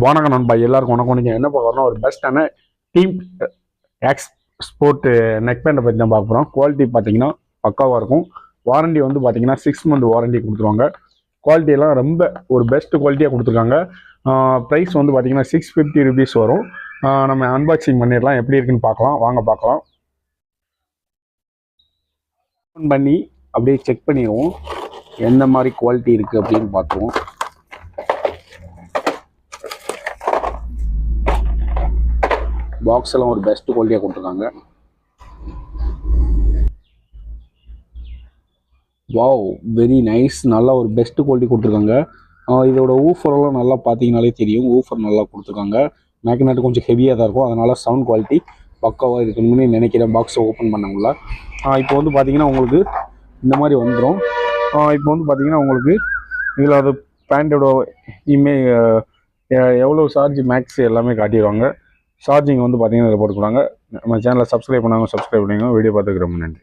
வணக்கம் நண்பா, எல்லாருக்கும் வணக்கம். நீங்கள் என்ன பார்க்குறோன்னா ஒரு பெஸ்ட்டான டீம் எக்ஸ்போர்ட் நெக் பேண்டை பற்றி தான் பார்க்க போகிறோம். குவாலிட்டி பார்த்தீங்கன்னா பக்காவாக இருக்கும். வாரண்டி வந்து பார்த்தீங்கன்னா 6 month வாரண்டி கொடுத்துருவாங்க. குவாலிட்டியெல்லாம் ரொம்ப ஒரு பெஸ்ட் குவாலிட்டியாக கொடுத்துருக்காங்க. ப்ரைஸ் வந்து பார்த்தீங்கன்னா 650 rupees வரும். நம்ம அன்பாக்சிங் பண்ணிடலாம், எப்படி இருக்குன்னு பார்க்கலாம். வாங்க பார்க்கலாம். ஓப்பன் பண்ணி அப்படியே செக் பண்ணிடுவோம், எந்த மாதிரி குவாலிட்டி இருக்குது அப்படின்னு பார்த்துருவோம். பாக்ஸ் எல்லாம் ஒரு பெஸ்ட் குவாலிட்டியாக கொடுத்துருக்காங்க. Wow, very nice. நல்லா ஒரு பெஸ்ட் குவாலிட்டி கொடுத்துருக்காங்க. இதோட ஊஃபரெல்லாம் நல்லா பார்த்தீங்கனாலே தெரியும். ஊஃபர் நல்லா கொடுத்துருக்காங்க. மேக்னெட் கொஞ்சம் ஹெவியாக தான் இருக்கும், அதனால் சவுண்ட் குவாலிட்டி பக்காவாக இருக்குன்னு நினைக்கிறேன். பாக்ஸை ஓப்பன் பண்ணவங்கள இப்போ வந்து பார்த்தீங்கன்னா உங்களுக்கு இந்த மாதிரி வந்துடும். இப்போ வந்து பார்த்தீங்கன்னா உங்களுக்கு இதில் அது பேண்டோட எவ்வளோ சார்ஜ் மேக்ஸ் எல்லாமே காட்டிடுவாங்க. சார்ஜிங் வந்து பார்த்தீங்கன்னா இதில் போட்டுக்கிறாங்க. நம்ம சேனலை சப்ஸ்கிரைப் பண்ணாங்க, சப்ஸ்கிரைப் பண்ணிங்க. வீடியோ பார்த்துக்கு ரொம்ப நன்றி.